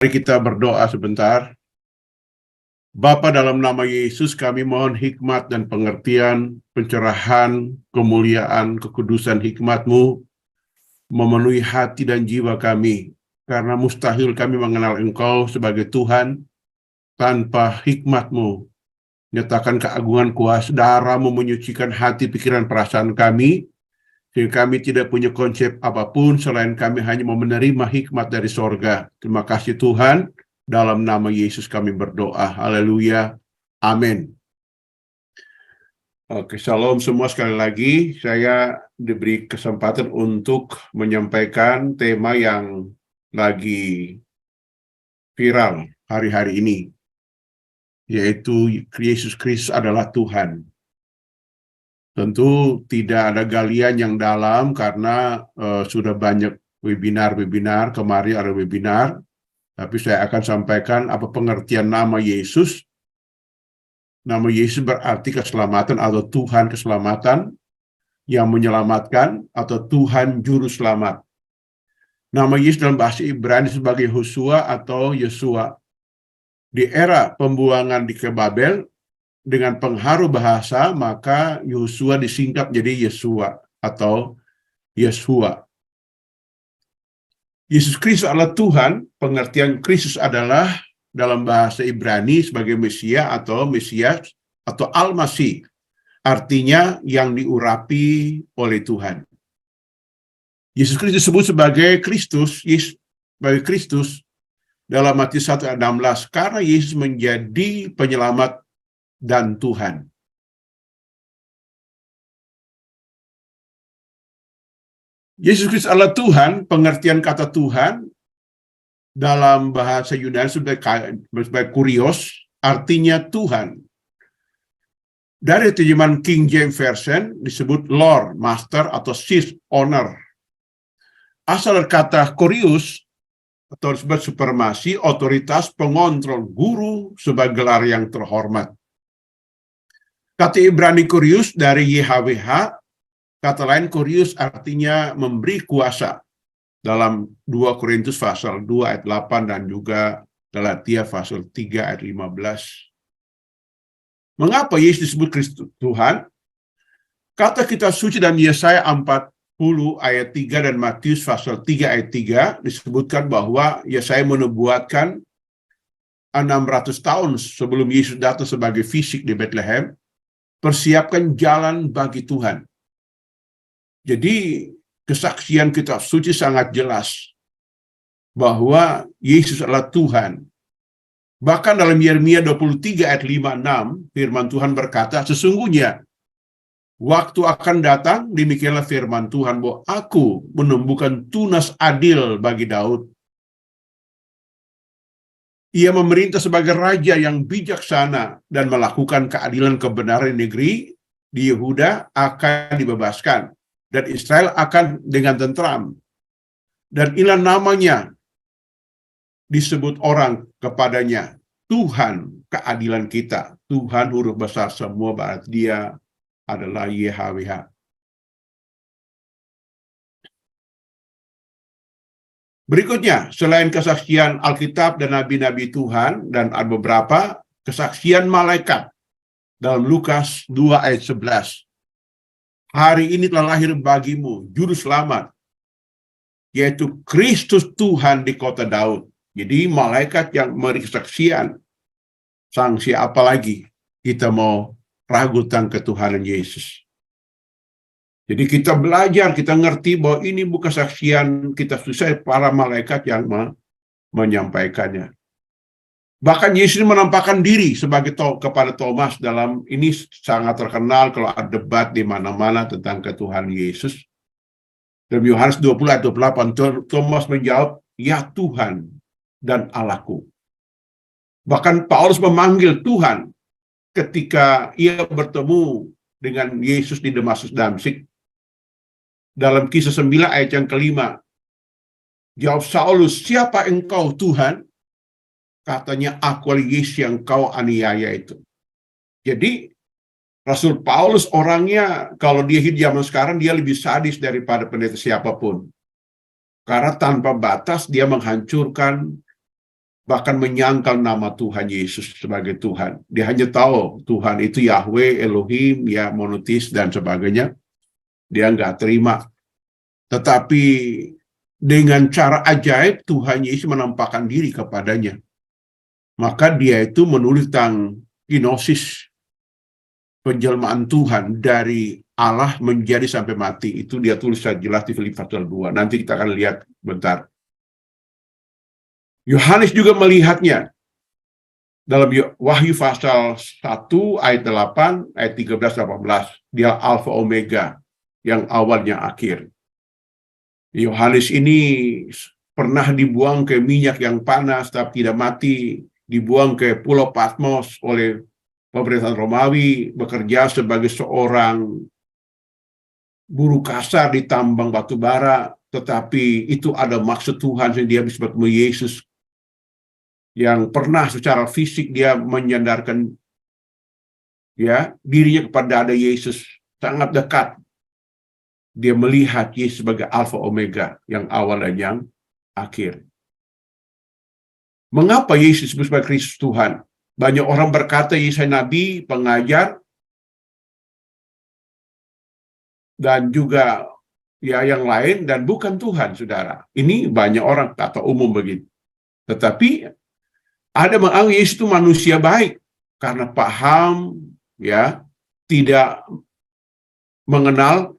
Mari kita berdoa sebentar. Bapa, dalam nama Yesus kami mohon hikmat dan pengertian, pencerahan, kemuliaan, kekudusan hikmat-Mu memenuhi hati dan jiwa kami. Karena mustahil kami mengenal Engkau sebagai Tuhan tanpa hikmat-Mu. Nyatakan keagungan kuasa darah-Mu menyucikan hati, pikiran, perasaan kami, sehingga kami tidak punya konsep apapun selain kami hanya mau menerima hikmat dari sorga. Terima kasih Tuhan, dalam nama Yesus kami berdoa. Haleluya. Amin. Oke, shalom semua sekali lagi. Saya diberi kesempatan untuk menyampaikan tema yang lagi viral hari-hari ini, yaitu Yesus Kristus adalah Tuhan. Tentu tidak ada galian yang dalam karena sudah banyak webinar, kemarin ada webinar, tapi saya akan sampaikan apa pengertian nama Yesus. Nama Yesus berarti keselamatan atau Tuhan keselamatan yang menyelamatkan atau Tuhan juru selamat. Nama Yesus dalam bahasa Ibrani sebagai Yosua atau Yesua. Di era pembuangan di Babel, dengan pengharu bahasa, maka Yosua disingkat jadi Yesua atau Yeshua. Yesus Kristus adalah Tuhan. Pengertian Kristus adalah dalam bahasa Ibrani sebagai Mesia atau Mesias atau Al-Masih. Artinya yang diurapi oleh Tuhan. Yesus Kristus disebut sebagai Kristus, sebagai Kristus dalam Matius 1:16 karena Yesus menjadi penyelamat dan Tuhan. Yesus Kristus adalah Tuhan. Pengertian kata Tuhan dalam bahasa Yunani sebagai kurios, artinya Tuhan. Dari terjemahan King James Version disebut Lord, Master, atau Chief, Owner. Asal kata kurios atau disebut supremasi, otoritas, pengontrol, guru sebagai gelar yang terhormat. Kata Ibrani kurios dari YHWH, kata lain kurios artinya memberi kuasa. Dalam 2 Korintus pasal 2 ayat 8 dan juga Galatia pasal 3 ayat 15. Mengapa Yesus disebut Kristus Tuhan? Kata kitab suci dan Yesaya 40 ayat 3 dan Matius pasal 3 ayat 3 disebutkan bahwa Yesaya menubuatkan 600 tahun sebelum Yesus datang sebagai fisik di Bethlehem, persiapkan jalan bagi Tuhan. Jadi kesaksian kitab suci sangat jelas bahwa Yesus adalah Tuhan. Bahkan dalam Yeremia 23 ayat 5-6, firman Tuhan berkata, sesungguhnya waktu akan datang, demikianlah firman Tuhan, bahwa aku menumbuhkan tunas adil bagi Daud. Ia memerintah sebagai raja yang bijaksana dan melakukan keadilan kebenaran di negeri. Di Yehuda akan dibebaskan dan Israel akan dengan tentram. Dan inilah namanya disebut orang kepadanya, Tuhan keadilan kita. Tuhan huruf besar semua, berarti dia adalah YHWH. Berikutnya, selain kesaksian Alkitab dan nabi-nabi Tuhan, dan ada beberapa kesaksian malaikat dalam Lukas 2 ayat 11. Hari ini telah lahir bagimu juru selamat, yaitu Kristus Tuhan di kota Daud. Jadi malaikat yang memberi kesaksian. Sanksi apa lagi kita mau ragu tentang ketuhanan Yesus? Jadi kita belajar, kita ngerti bahwa ini bukan kesaksian kita susah, para malaikat yang menyampaikannya. Bahkan Yesus menampakkan diri sebagai kepada Thomas dalam ini sangat terkenal kalau ada debat di mana-mana tentang ketuhanan Yesus. Dalam Yohanes 20 ayat 28, Thomas menjawab, ya Tuhan dan Allahku. Bahkan Paulus memanggil Tuhan ketika ia bertemu dengan Yesus di Damaskus Damsik. Dalam Kisah 9 ayat yang kelima, jawab Saulus, siapa engkau Tuhan? Katanya, aku Yesus yang kau aniaya itu. Jadi Rasul Paulus orangnya, kalau dia hidup zaman sekarang, dia lebih sadis daripada pendeta siapapun. Karena tanpa batas dia menghancurkan bahkan menyangkal nama Tuhan Yesus sebagai Tuhan. Dia hanya tahu Tuhan itu Yahweh, Elohim, ya monoteis dan sebagainya. Dia nggak terima. Tetapi dengan cara ajaib Tuhan Yesus menampakkan diri kepadanya. Maka dia itu menulis tentang gnosis, penjelmaan Tuhan dari Allah menjadi sampai mati. Itu dia tulis jelas di Filipi pasal 2. Nanti kita akan lihat bentar. Yohanes juga melihatnya dalam Wahyu pasal 1 ayat 8, ayat 13-18. Dia Alfa Omega, yang awalnya akhir. Yohanes ini pernah dibuang ke minyak yang panas tapi tidak mati, dibuang ke Pulau Patmos oleh pemerintahan Romawi, bekerja sebagai seorang buruh kasar di tambang batu bara, tetapi itu ada maksud Tuhan sehingga dia bisa bertemu Yesus, yang pernah secara fisik dia menyandarkan ya dirinya kepada ada Yesus sangat dekat. Dia melihat Yesus sebagai Alfa Omega, yang awal dan yang akhir. Mengapa Yesus disebut sebagai Kristus Tuhan? Banyak orang berkata Yesus nabi, pengajar, dan juga ya yang lain, dan bukan Tuhan, saudara. Ini banyak orang kata umum begitu. Tetapi ada menganggap Yesus itu manusia baik karena paham, ya, tidak mengenal,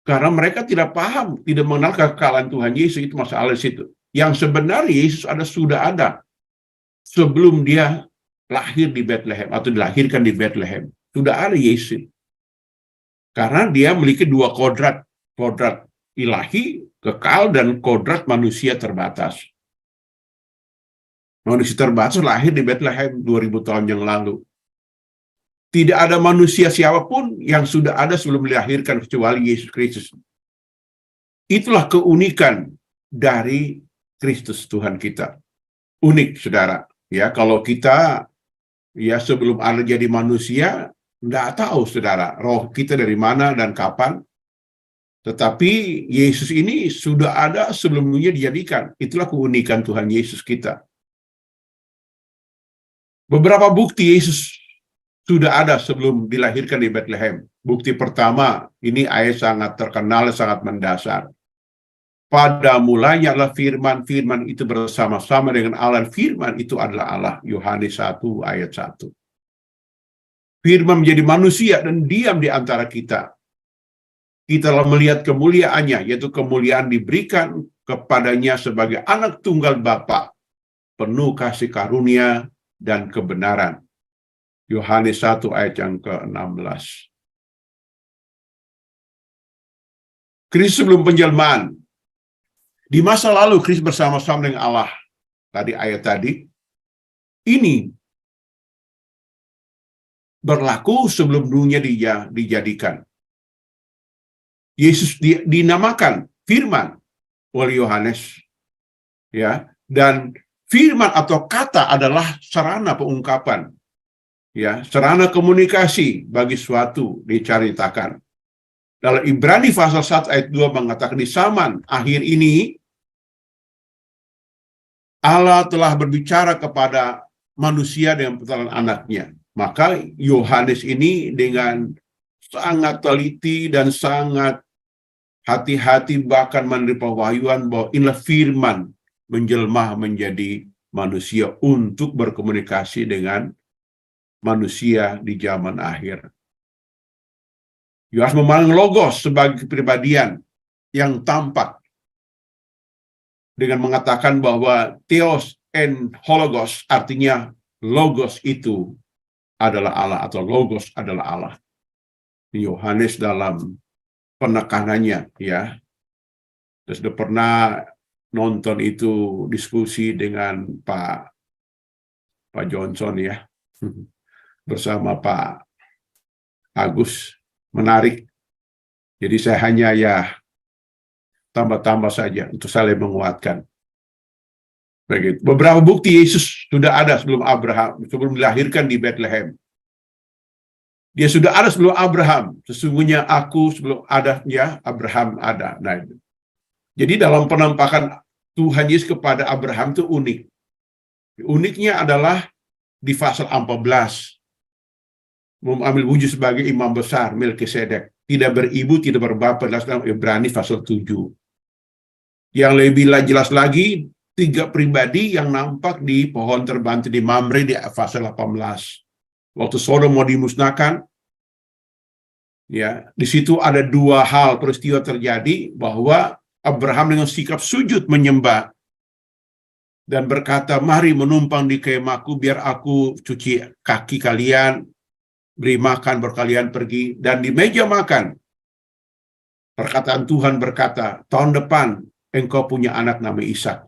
karena mereka tidak paham, tidak mengenal kekekalan Tuhan Yesus. Itu masalah di situ. Yang sebenarnya Yesus sudah ada sebelum dia lahir di Bethlehem atau dilahirkan di Bethlehem. Sudah ada Yesus. Karena dia memiliki dua kodrat ilahi, kekal, dan kodrat manusia terbatas. Manusia terbatas lahir di Bethlehem 2000 tahun yang lalu. Tidak ada manusia siapapun yang sudah ada sebelum dilahirkan kecuali Yesus Kristus. Itulah keunikan dari Kristus Tuhan kita. Unik, saudara. Ya, kalau kita ya sebelum ada jadi manusia, nggak tahu, saudara, roh kita dari mana dan kapan. Tetapi Yesus ini sudah ada sebelumnya dijadikan. Itulah keunikan Tuhan Yesus kita. Beberapa bukti Yesus sudah ada sebelum dilahirkan di Bethlehem. Bukti pertama, ini ayat sangat terkenal, sangat mendasar. Pada mulanya adalah firman, firman itu bersama-sama dengan Allah, firman itu adalah Allah. Yohanes 1 ayat 1. Firman menjadi manusia dan diam di antara kita. Kita telah melihat kemuliaannya, yaitu kemuliaan diberikan kepadanya sebagai anak tunggal Bapa, penuh kasih karunia dan kebenaran. Yohanes 1 ayat yang ke-16. Kristus sebelum penjelmaan. Di masa lalu Kristus bersama-sama dengan Allah. Tadi ayat tadi. Ini berlaku sebelum dunia dijadikan. Yesus dinamakan firman oleh Yohanes. Ya, dan firman atau kata adalah sarana pengungkapan. Ya, sarana komunikasi bagi suatu diceritakan. Dalam Ibrani pasal 1 ayat 2 mengatakan di zaman akhir ini Allah telah berbicara kepada manusia dengan pertolongan anaknya. Maka Yohanes ini dengan sangat teliti dan sangat hati-hati bahkan menerima pewahyuan bahwa inilah firman menjelma menjadi manusia untuk berkomunikasi dengan manusia di zaman akhir. Yohanes memandang logos sebagai kepribadian yang tampak dengan mengatakan bahwa theos and hologos, artinya logos itu adalah Allah atau logos adalah Allah. Yohanes dalam penekanannya, ya, terus sudah pernah nonton itu diskusi dengan Pak Johnson, ya, bersama Pak Agus. Menarik. Jadi saya hanya ya tambah-tambah saja untuk saling menguatkan. Begitu. Beberapa bukti Yesus sudah ada sebelum Abraham, sebelum dilahirkan di Bethlehem. Dia sudah ada sebelum Abraham. Sesungguhnya aku sebelum adanya Abraham ada. Nah, jadi dalam penampakan Tuhan Yesus kepada Abraham itu unik. Uniknya adalah di pasal 14, mengambil wujud sebagai imam besar Melkisedek, tidak beribu, tidak berbapa, dalam Ibrani pasal 7. Yang lebih jelas lagi, 3 pribadi yang nampak di pohon terbantu di Mamre di pasal 18. Waktu Sodom mau dimusnahkan, ya, di situ ada 2 hal peristiwa terjadi, bahwa Abraham dengan sikap sujud menyembah dan berkata, mari menumpang di kemahku, biar aku cuci kaki kalian, beri makan, berkalian pergi. Dan di meja makan, perkataan Tuhan berkata, tahun depan engkau punya anak nama Ishak.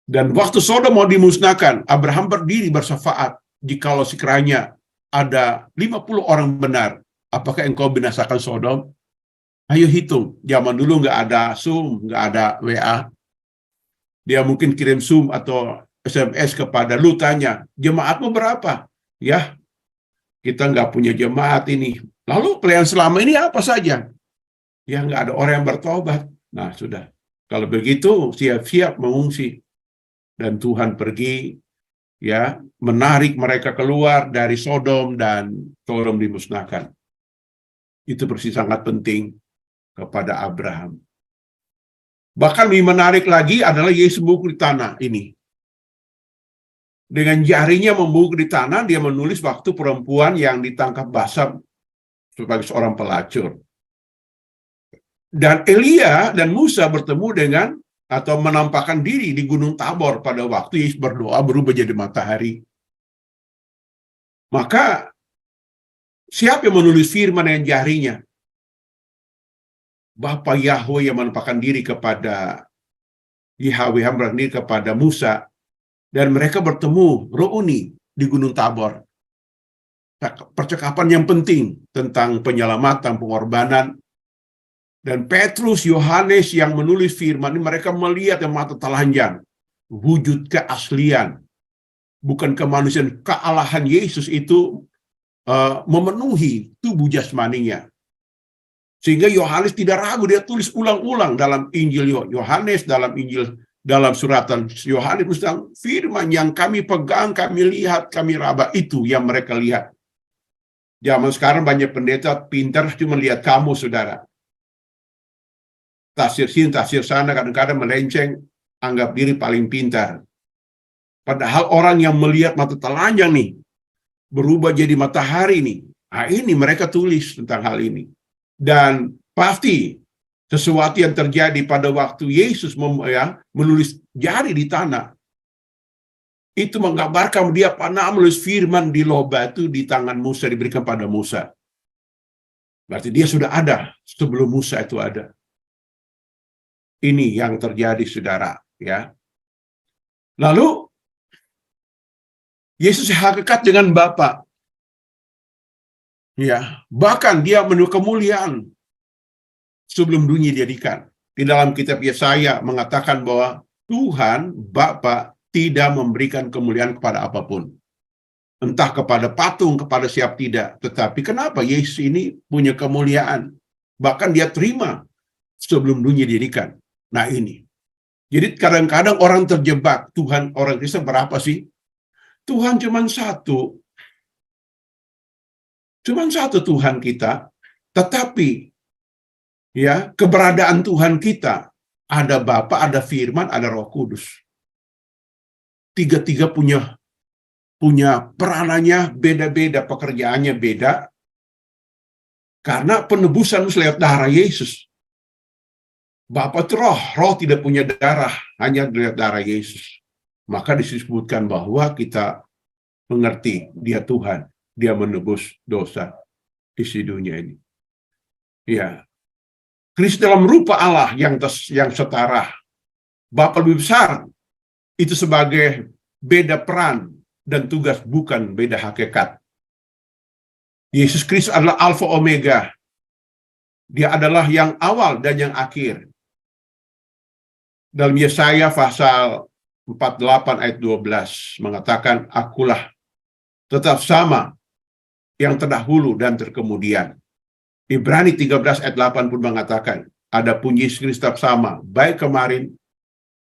Dan waktu Sodom mau dimusnahkan, Abraham berdiri bersyafaat, jikalau sekiranya ada 50 orang benar, apakah engkau binasakan Sodom? Ayo hitung, zaman dulu nggak ada Zoom, nggak ada WA. Dia mungkin kirim Zoom atau SMS kepada lu, tanya, jemaatmu berapa? Ya, kita nggak punya jemaat ini. Lalu pelayan selama ini apa saja? Ya, nggak ada orang yang bertobat. Nah, sudah. Kalau begitu, siap-siap mengungsi. Dan Tuhan pergi, ya, menarik mereka keluar dari Sodom, dan Sodom dimusnahkan. Itu persis sangat penting kepada Abraham. Bahkan lebih menarik lagi adalah Yesus membungkuk di tanah ini. Dengan jarinya membungkuk di tanah, dia menulis waktu perempuan yang ditangkap basah sebagai seorang pelacur. Dan Elia dan Musa bertemu dengan atau menampakkan diri di Gunung Tabor pada waktu Yesus berdoa berubah jadi matahari. Maka siapa yang menulis firman dengan jarinya? Bapa Yahweh yang menampakkan diri kepada Yahweh, berani kepada Musa, dan mereka bertemu reuni di Gunung Tabor. Percakapan yang penting tentang penyelamatan, pengorbanan. Dan Petrus, Yohanes yang menulis firman ini, mereka melihat yang mata telanjang, wujud keaslian, bukan kemanusiaan, kealahan Yesus itu memenuhi tubuh jasmaninya. Sehingga Yohanes tidak ragu, dia tulis ulang-ulang dalam Injil Yohanes, dalam suratan Yohanes, tentang firman yang kami pegang, kami lihat, kami raba, itu yang mereka lihat. Zaman sekarang banyak pendeta pintar cuma lihat kamu, saudara. Tafsir sini, tafsir sana, kadang-kadang melenceng, anggap diri paling pintar. Padahal orang yang melihat mata telanjang nih, berubah jadi matahari nih. Nah, ini mereka tulis tentang hal ini. Dan pasti sesuatu yang terjadi pada waktu Yesus menulis jari di tanah, itu menggambarkan dia pernah menulis firman di lobah itu di tangan Musa, diberikan pada Musa. Berarti dia sudah ada sebelum Musa itu ada. Ini yang terjadi, saudara, ya. Lalu Yesus hakikat dengan Bapa. Ya, bahkan dia menuju kemuliaan sebelum dunia dijadikan. Di dalam kitab Yesaya mengatakan bahwa Tuhan Bapa tidak memberikan kemuliaan kepada apapun. Entah kepada patung, kepada siapa tidak. Tetapi kenapa Yesus ini punya kemuliaan? Bahkan dia terima sebelum dunia dijadikan. Nah ini. Jadi kadang-kadang orang terjebak, Tuhan orang Kristen berapa sih? Tuhan cuma satu. Cuma satu Tuhan kita, tetapi ya, keberadaan Tuhan kita ada Bapa, ada Firman, ada Roh Kudus. Tiga-tiga punya peranannya beda-beda, pekerjaannya beda. Karena penebusan lewat darah Yesus. Bapa itu roh tidak punya darah, hanya lewat darah Yesus. Maka disebutkan bahwa kita mengerti dia Tuhan. Dia menebus dosa isi dunia ini. Ya, Kristus dalam rupa Allah yang setara. Bapa lebih besar itu sebagai beda peran dan tugas, bukan beda hakikat. Yesus Kristus adalah Alfa Omega. Dia adalah yang awal dan yang akhir. Dalam Yesaya pasal 48 ayat 12 mengatakan, akulah tetap sama yang terdahulu dan terkemudian. Ibrani 13 ayat 8 pun mengatakan, adapun Yesus Kristus tetap sama, baik kemarin,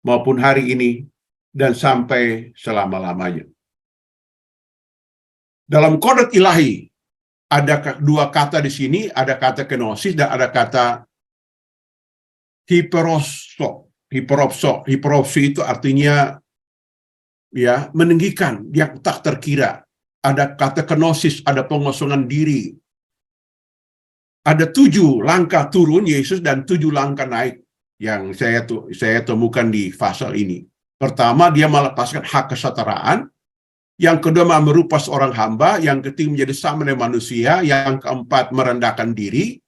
maupun hari ini, dan sampai selama-lamanya. Dalam kodrat ilahi, ada dua kata di sini, ada kata kenosis dan ada kata hiperoso. Hiperopso itu artinya ya meninggikan, yang tak terkira. Ada kata kenosis, ada pengosongan diri. Ada 7 langkah turun Yesus dan 7 langkah naik yang saya temukan di pasal ini. Pertama, dia melepaskan hak kesetaraan. Yang kedua, merupa seorang hamba. Yang ketiga, menjadi sama dengan manusia. Yang keempat, merendahkan diri.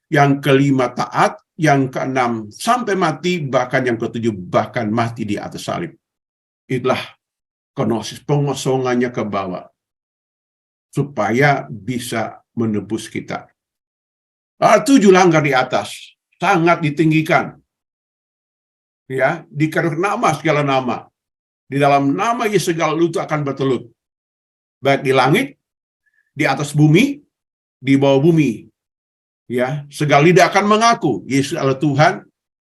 Yang kelima, taat. Yang keenam, sampai mati. Bahkan yang ketujuh, bahkan mati di atas salib. Itulah kenosis, pengosongannya ke bawah. Supaya bisa menebus kita. 7 langkah di atas, sangat ditinggikan. Ya, dikatakan nama segala nama. Di dalam nama Yesus segala lutut akan bertelut. Baik di langit, di atas bumi, di bawah bumi. Ya, segala lidah akan mengaku Yesus adalah Tuhan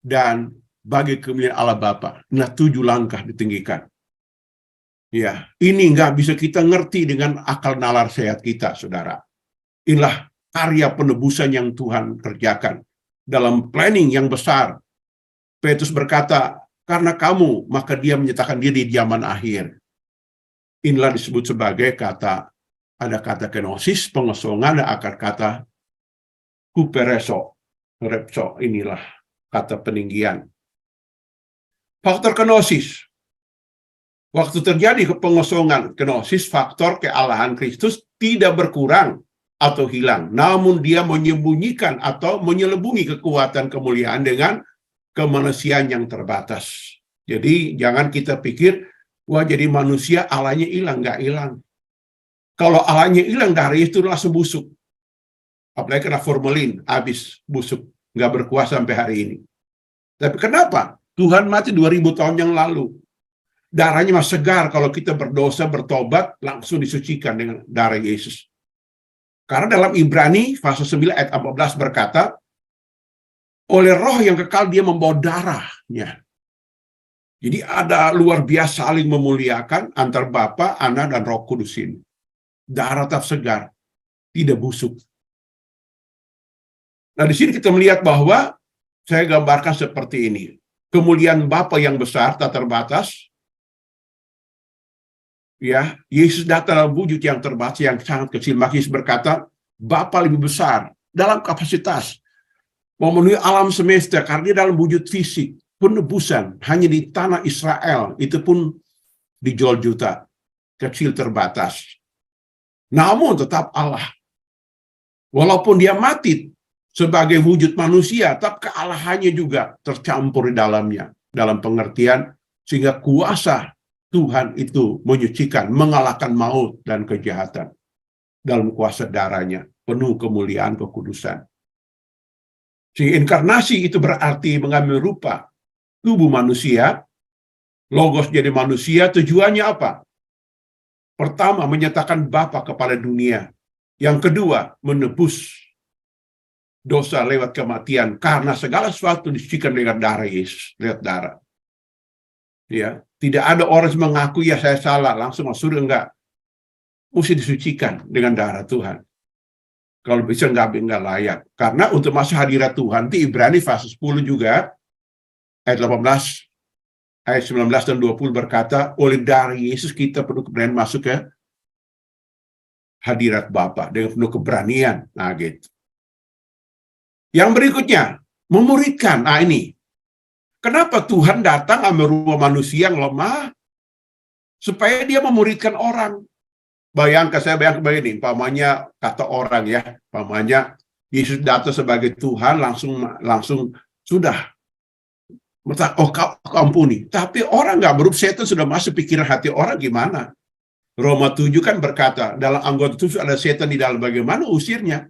dan bagi kemuliaan Allah Bapa. Nah, 7 langkah ditinggikan. Ya, ini nggak bisa kita ngerti dengan akal nalar sehat kita, saudara. Inilah karya penebusan yang Tuhan kerjakan dalam planning yang besar. Petrus berkata, karena kamu, maka dia menyatakan diri di zaman akhir. Inilah disebut sebagai ada kata kenosis, pengosongan, dan akar kata hupereso, repso, inilah kata peninggian. Faktor kenosis. Waktu terjadi pengosongan kenosis, faktor kealahan Kristus tidak berkurang atau hilang, namun dia menyembunyikan atau menyelubungi kekuatan kemuliaan dengan kemanusiaan yang terbatas. Jadi jangan kita pikir, wah jadi manusia Allahnya hilang, nggak hilang. Kalau Allahnya hilang dari itu langsung busuk. Apalagi kena formalin, habis busuk, nggak berkuasa sampai hari ini. Tapi kenapa? Tuhan mati 2000 tahun yang lalu. Darahnya masih segar kalau kita berdosa, bertobat, langsung disucikan dengan darah Yesus. Karena dalam Ibrani pasal 9 ayat 14 berkata, oleh roh yang kekal dia membawa darahnya. Jadi ada luar biasa saling memuliakan antar Bapa, Anak, dan Roh Kudus ini. Darah tetap segar, tidak busuk. Nah di sini kita melihat bahwa, saya gambarkan seperti ini. Kemuliaan Bapa yang besar, tak terbatas. Ya, Yesus datang dalam wujud yang terbatas, yang sangat kecil. Maka Yesus berkata, Bapa lebih besar dalam kapasitas memenuhi alam semesta, karena dia dalam wujud fisik. Penebusan hanya di tanah Israel, itu pun dijual juta, kecil terbatas. Namun tetap Allah. Walaupun dia mati sebagai wujud manusia, tetap kealahannya juga tercampur di dalamnya. Dalam pengertian, sehingga kuasa Tuhan itu menyucikan, mengalahkan maut dan kejahatan. Dalam kuasa darahnya, penuh kemuliaan kekudusan. Sehingga inkarnasi itu berarti mengambil rupa tubuh manusia, logos jadi manusia, tujuannya apa? Pertama, menyatakan Bapa kepada dunia. Yang kedua, menebus dosa lewat kematian, karena segala sesuatu disucikan dengan darah Yesus, lewat darah. Ya, tidak ada orang yang mengaku ya saya salah langsung masuk surga, enggak. Mesti disucikan dengan darah Tuhan. Kalau bisa enggak layak. Karena untuk masuk hadirat Tuhan, di Ibrani pasal 10 juga ayat 18, ayat 19 dan 20 berkata, oleh darah Yesus kita perlu keberanian masuk ke hadirat Bapa dengan penuh keberanian. Nah, gitu. Yang berikutnya, memuridkan. Nah, ini. Kenapa Tuhan datang ambil rupa manusia yang lemah? Supaya dia memuridkan orang. Saya bayangkan begini, pamannya kata orang ya, pamannya Yesus datang sebagai Tuhan, langsung sudah. Oh, kau ampuni. Tapi orang nggak berubah, setan sudah masuk pikiran hati orang gimana? Roma 7 kan berkata, dalam anggota tubuh ada setan di dalam, bagaimana usirnya?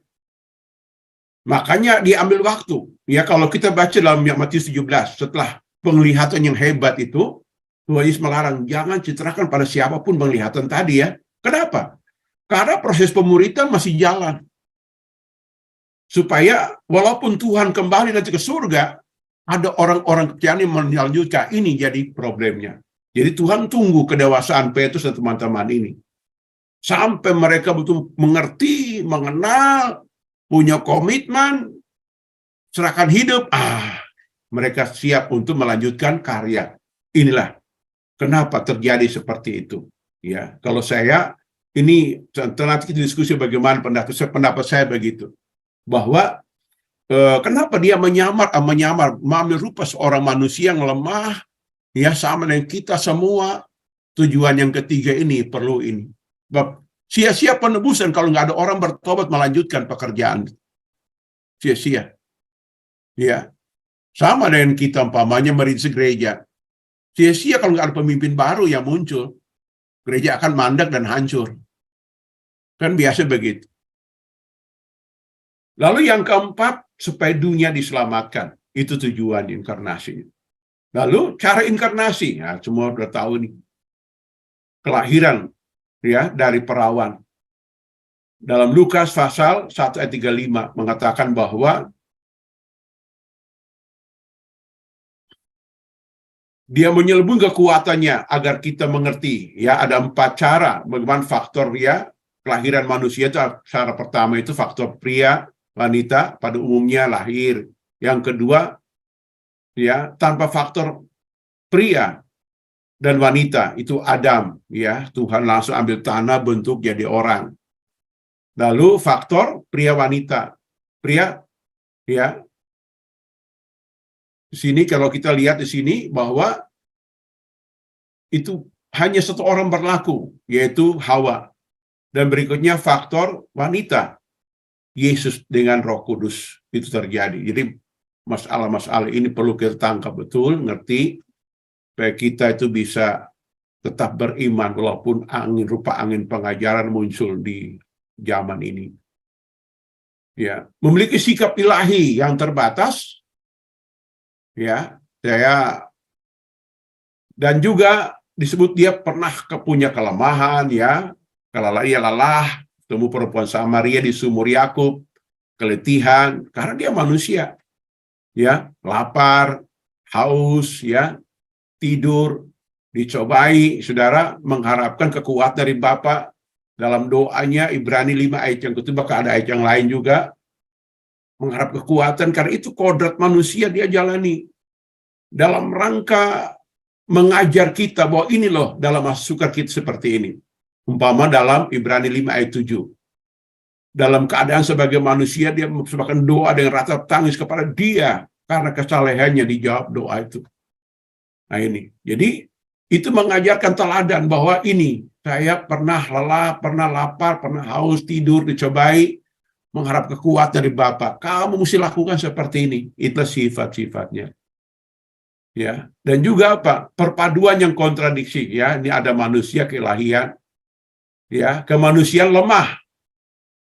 Makanya diambil waktu. Ya, kalau kita baca dalam Matius 17, setelah penglihatan yang hebat itu, Tuhan Yesus melarang, jangan citrakan pada siapapun penglihatan tadi ya. Kenapa? Karena proses pemuridan masih jalan. Supaya walaupun Tuhan kembali nanti ke surga, ada orang-orang kepercayaan yang melanjutkan. Ini jadi problemnya. Jadi Tuhan tunggu kedewasaan Petrus dan teman-teman ini. Sampai mereka betul mengerti, mengenal, punya komitmen, serahkan hidup. Mereka siap untuk melanjutkan karya. Inilah kenapa terjadi seperti itu. Ya, kalau saya, ini nanti kita diskusi bagaimana pendapat saya begitu. Bahwa kenapa dia menyamar, mengambil rupa seorang manusia yang lemah, ya sama dengan kita semua. Tujuan yang ketiga ini perlu ini. Sia-sia penebusan kalau nggak ada orang bertobat melanjutkan pekerjaan. Sia-sia. Ya, sama dengan kita umpamanya merintis gereja. Sia-sia kalau nggak ada pemimpin baru yang muncul. Gereja akan mandek dan hancur. Kan biasa begitu. Lalu yang keempat, supaya dunia diselamatkan. Itu tujuan inkarnasi. Lalu cara inkarnasi, ya, semua sudah tahu nih. Kelahiran ya dari perawan. Dalam Lukas pasal 1 ayat 35 mengatakan bahwa dia menyelubung kekuatannya agar kita mengerti. Ya, ada 4 cara bagaimana faktor ya kelahiran manusia itu. Cara pertama itu faktor pria, wanita pada umumnya lahir. Yang kedua, ya, tanpa faktor pria dan wanita itu Adam, ya, Tuhan langsung ambil tanah bentuk jadi orang. Lalu faktor pria wanita, pria, ya, di sini kalau kita lihat di sini bahwa itu hanya satu orang berlaku, yaitu Hawa. Dan berikutnya faktor wanita, Yesus dengan Roh Kudus itu terjadi. Jadi masalah-masalah ini perlu kita tangkap betul, ngerti, supaya kita itu bisa tetap beriman walaupun rupa angin pengajaran muncul di zaman ini. Ya, memiliki sikap ilahi yang terbatas, ya, dan juga disebut dia pernah punya kelemahan, ya, kalau ia lelah, temu perempuan Samaria di sumur Yakub, keletihan, karena dia manusia, ya, lapar, haus, ya, tidur, dicobai, saudara, mengharapkan kekuatan dari Bapa dalam doanya, Ibrani 5 ayat yang ketiga, bahkan ada ayat yang lain juga, mengharap kekuatan, karena itu kodrat manusia dia jalani, dalam rangka mengajar kita bahwa ini loh dalam sukar kita seperti ini. Umpama dalam Ibrani 5 ayat 7. Dalam keadaan sebagai manusia, dia mempersembahkan doa dengan ratap tangis kepada dia, karena kesalehannya dijawab doa itu. Nah ini, jadi itu mengajarkan teladan bahwa ini, saya pernah lelah, pernah lapar, pernah haus, tidur, dicobai, mengharap kekuatan dari Bapa. Kamu mesti lakukan seperti ini. Itulah sifat-sifatnya. Ya, dan juga apa? Perpaduan yang kontradiksi, ya. Ini ada manusia keilahian, ya, kemanusiaan lemah.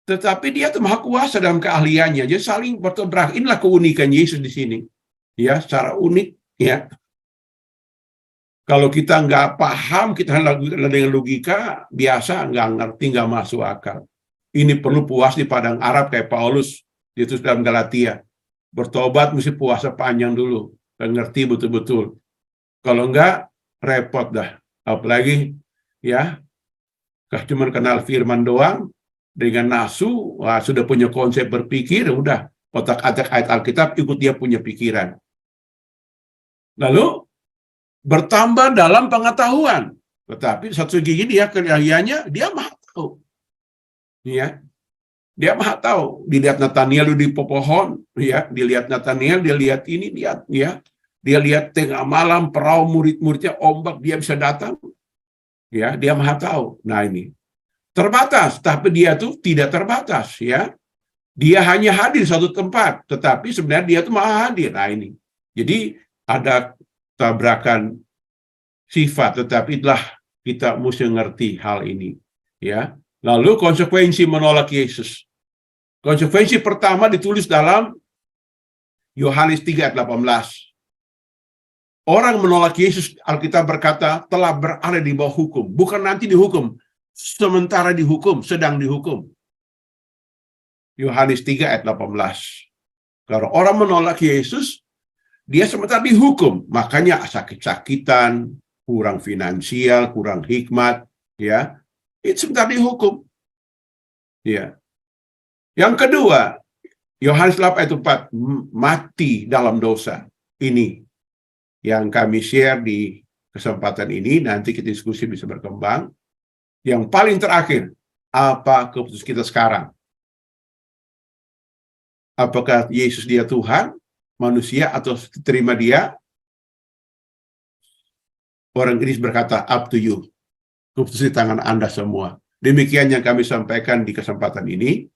Tetapi dia itu maha kuasa dalam keahliannya. Jadi saling bertobrak. Inilah keunikan Yesus di sini. Ya, secara unik, ya. Kalau kita nggak paham, kita dengan logika biasa, nggak ngerti, nggak masuk akal. Ini perlu puas di padang Arab kayak Paulus itu dalam Galatia. Bertobat mesti puasa panjang dulu, dan ngerti betul-betul. Kalau nggak, repot dah. Apalagi ya, cuma kenal firman doang, dengan nafsu, sudah punya konsep berpikir, udah otak-atik ayat Alkitab ikut dia punya pikiran. Lalu bertambah dalam pengetahuan, tetapi satu gigi dia keahliannya, dia maha tahu, ya, dia maha tahu. Dilihat Nataniel di pohon, ya, dilihat Nataniel, dia lihat ini, lihat, ya, dia lihat tengah malam perahu murid-muridnya ombak, dia bisa datang, ya, dia maha tahu. Nah ini terbatas, tapi dia tuh tidak terbatas, ya, dia hanya hadir di satu tempat, tetapi sebenarnya dia tuh maha hadir. Nah ini, jadi ada tabrakan sifat, tetapi itulah kita mesti ngerti hal ini, ya. Lalu konsekuensi menolak Yesus. Konsekuensi pertama ditulis dalam Yohanes 3 ayat 18. Orang menolak Yesus, Alkitab berkata, telah berada di bawah hukum, bukan nanti dihukum, sementara dihukum, sedang dihukum. Yohanes 3 ayat 18. Kalau orang menolak Yesus, dia sementara dihukum, makanya sakit-sakitan, kurang finansial, kurang hikmat, ya, itu sementara dihukum. Ya. Yang kedua, Yohanes 8 ayat 4, mati dalam dosa. Ini yang kami share di kesempatan ini, nanti kita diskusi bisa berkembang. Yang paling terakhir, apa keputusan kita sekarang? Apakah Yesus dia Tuhan, manusia, atau terima dia? Orang Inggris berkata, up to you. Keputusan di tangan Anda semua. Demikian yang kami sampaikan di kesempatan ini.